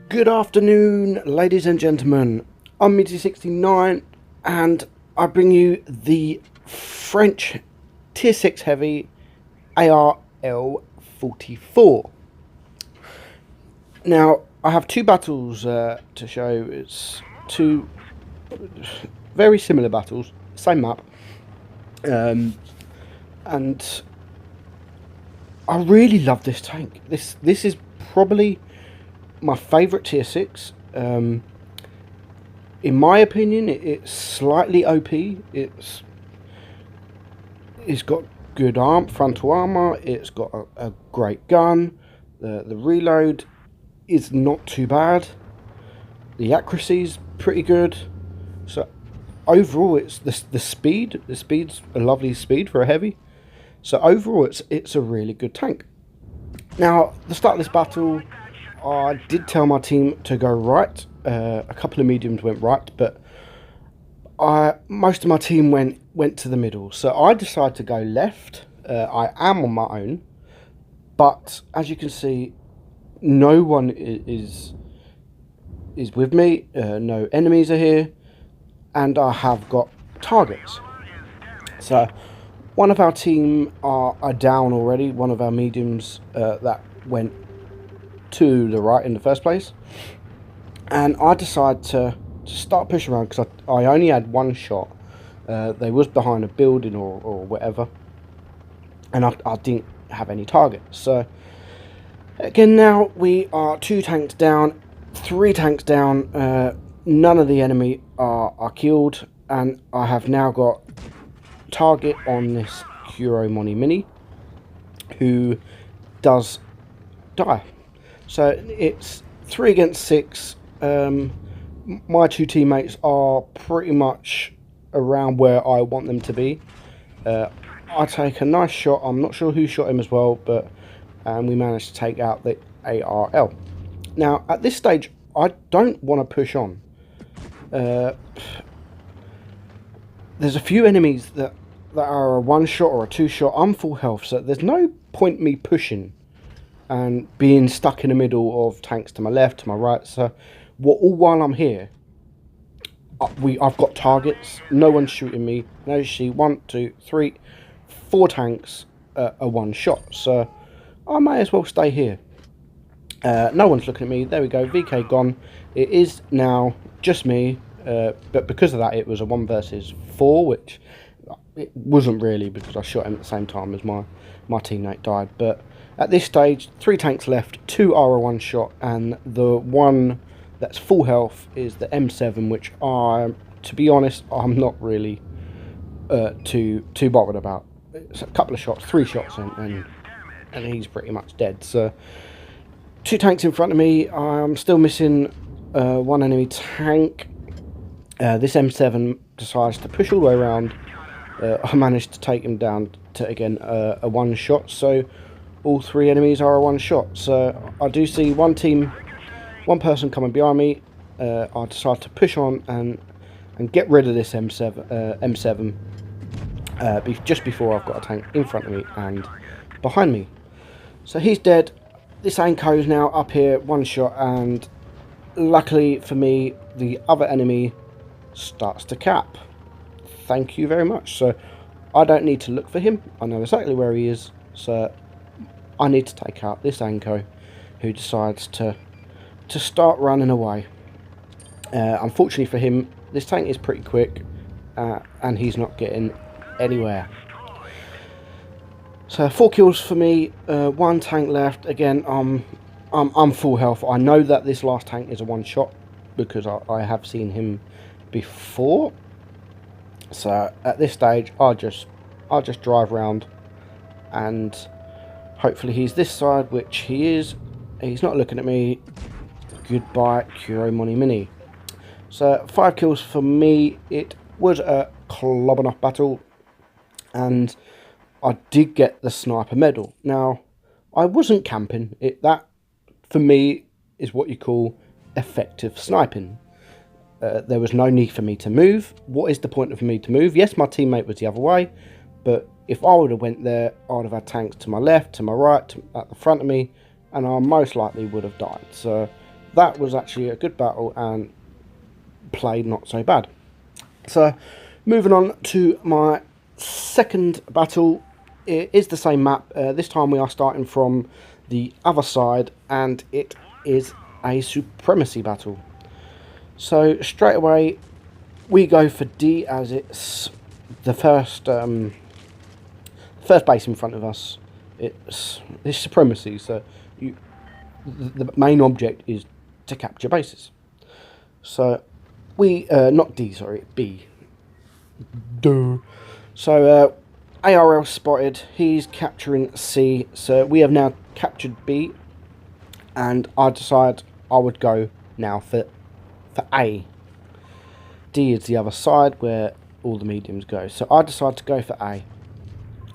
Good afternoon, ladies and gentlemen. I'm Mitty69 and I bring you the French Tier 6 Heavy ARL-44. Now, I have two battles to show. It's two very similar battles, same map. And I really love this tank. This is probably my favourite tier 6. In my opinion, it's slightly OP. It's got good frontal armour. It's got a great gun. The reload is not too bad. The accuracy's pretty good. So overall, it's the speed. The speed's a lovely speed for a heavy. So overall, it's a really good tank. Now, at the start of this battle, I did tell my team to go right. A couple of mediums went right, but most of my team went to the middle. So I decided to go left. I am on my own, but as you can see, no one is with me. No enemies are here, and I have got targets. So one of our team are down already. One of our mediums that went to the right in the first place, and I decided to start pushing around because I only had one shot. They was behind a building or whatever, and I didn't have any targets. So again, now we are 2 tanks down, 3 tanks down. None of the enemy are killed, and I have now got target on this Supremacy Mini, who does die. So it's 3 against 6. My 2 teammates are pretty much around where I want them to be. I take a nice shot. I'm not sure who shot him as well, but we managed to take out the ARL. Now, at this stage, I don't want to push on. There's a few enemies that are a 1-shot or a 2-shot. I'm full health, so there's no point me pushing and being stuck in the middle of tanks to my left, to my right. So all while I'm here, I've got targets. No one's shooting me. Now you see 1, 2, 3, 4 tanks, a 1-shot. So I may as well stay here. No one's looking at me. There we go. VK gone. It is now just me. But because of that, it was a 1 versus 4, which it wasn't really, because I shot him at the same time as my teammate died. But at this stage, 3 tanks left, 2 are a 1-shot, and the one that's full health is the M7, which to be honest, I'm not really too bothered about. It's a couple of shots, 3 shots, and he's pretty much dead. So 2 tanks in front of me. I'm still missing 1 enemy tank. This M7 decides to push all the way around. I managed to take him down to, again, a 1-shot. So all 3 enemies are a 1-shot. So I do see one person coming behind me. I decide to push on and get rid of this M7 just before I've got a tank in front of me and behind me. So he's dead. This Anko is now up here, 1-shot, and luckily for me, the other enemy starts to cap. Thank you very much. So I don't need to look for him. I know exactly where he is. So I need to take out this Anko, who decides to start running away. Unfortunately for him, this tank is pretty quick, and he's not getting anywhere. So 4 kills for me, 1 tank left. Again, I'm full health. I know that this last tank is a 1-shot because I have seen him before. So at this stage, I'll just drive around, and hopefully he's this side, which he is. He's not looking at me. Goodbye, Supremacy Mini. So 5 kills for me. It was a clobbing off battle, and I did get the sniper medal. Now, I wasn't camping. That for me is what you call effective sniping. There was no need for me to move. What is the point of me to move? Yes, my teammate was the other way, but if I would have went there, I would have had tanks to my left, to my right, at the front of me, and I most likely would have died. So that was actually a good battle and played not so bad. So moving on to my second battle, it is the same map. This time we are starting from the other side, and it is a Supremacy battle. So straight away we go for D, as it's the first base in front of us. It's Supremacy, so the main object is to capture bases. So we not D, sorry, B. Duh. So ARL spotted. He's capturing C. So we have now captured B, and I decided I would go now for A. D is the other side where all the mediums go. So I decided to go for A.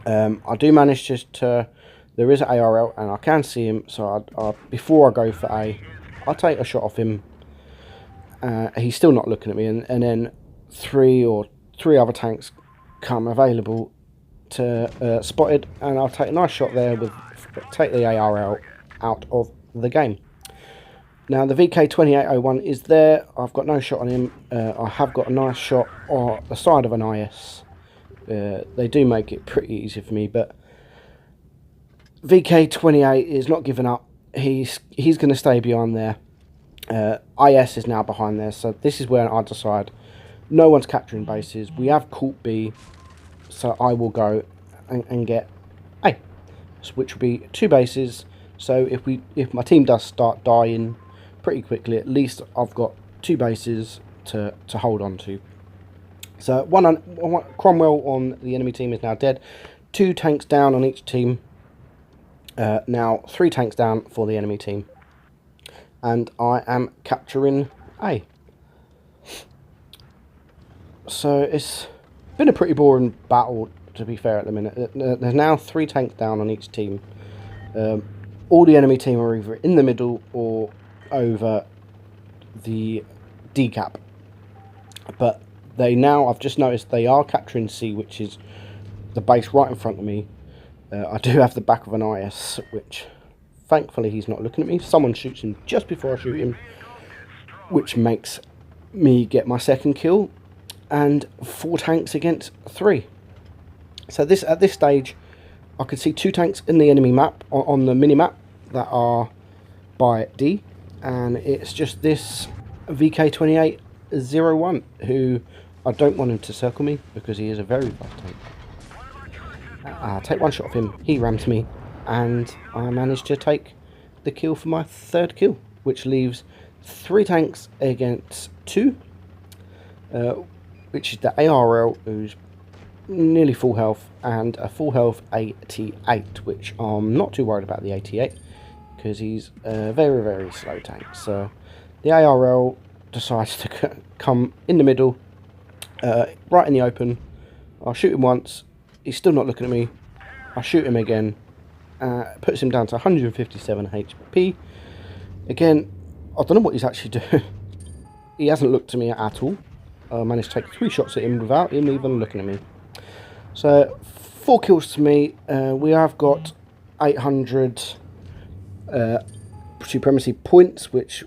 I do manage to. There is an ARL, and I can see him. So before I go for A, I'll take a shot off him. He's still not looking at me, and then three other tanks come available to spotted, and I'll take a nice shot there with take the ARL out of the game. Now the VK2801 is there. I've got no shot on him. I have got a nice shot on the side of an IS. They do make it pretty easy for me, but VK28 is not giving up. He's going to stay behind there. IS is now behind there, so this is where I decide no one's capturing bases. We have caught B, so I will go and get A, which will be 2 bases. So if my team does start dying pretty quickly, at least I've got 2 bases to hold on to. So one Cromwell on the enemy team is now dead. 2 tanks down on each team. Now 3 tanks down for the enemy team, and I am capturing A. So it's been a pretty boring battle, to be fair, at the minute. There's now 3 tanks down on each team. All the enemy team are either in the middle or over the D cap. But I've just noticed they are capturing C, which is the base right in front of me. I do have the back of an IS, which thankfully he's not looking at me. Someone shoots him just before I shoot him, which makes me get my second kill. And 4 tanks against 3. So at this stage, I can see 2 tanks in the enemy map on the mini map that are by D, and it's just this VK2801 who I don't want him to circle me because he is a very fast tank. I take 1 shot of him, he rams me, and I managed to take the kill for my 3rd kill, which leaves 3 tanks against 2. Which is the ARL, who's nearly full health, and a full health AT8, which I'm not too worried about the AT8, because he's a very, very slow tank. So the ARL decides to come in the middle, right in the open. I'll shoot him once, he's still not looking at me. I shoot him again, puts him down to 157 HP. Again, I don't know what he's actually doing. He hasn't looked at me at all. I managed to take 3 shots at him without him even looking at me. So 4 kills to me. We have got 800 Supremacy points, which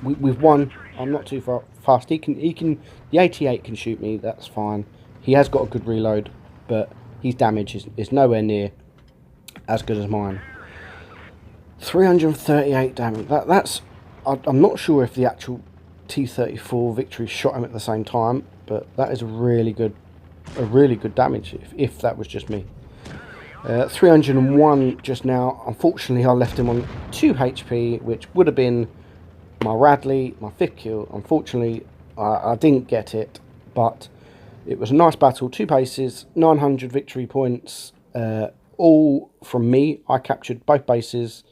we've won. I'm not too fast. The 88 can shoot me. That's fine. He has got a good reload, but his damage is nowhere near as good as mine. 338 damage. That's. I'm not sure if the actual T-34 victory shot him at the same time, but that is a really good damage if that was just me. 301 just now. Unfortunately, I left him on 2 HP, which would have been my Radley, my 5th kill. Unfortunately, I didn't get it, but it was a nice battle. 2 bases, 900 victory points, all from me. I captured both bases,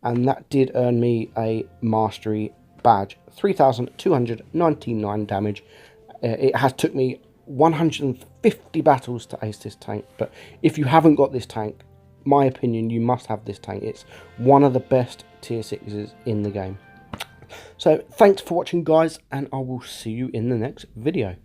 and that did earn me a mastery badge. 3,299 damage. It has took me 150 battles to ace this tank, but if you haven't got this tank, my opinion, you must have this tank. It's one of the best tier 6s in the game. So thanks for watching, guys, and I will see you in the next video.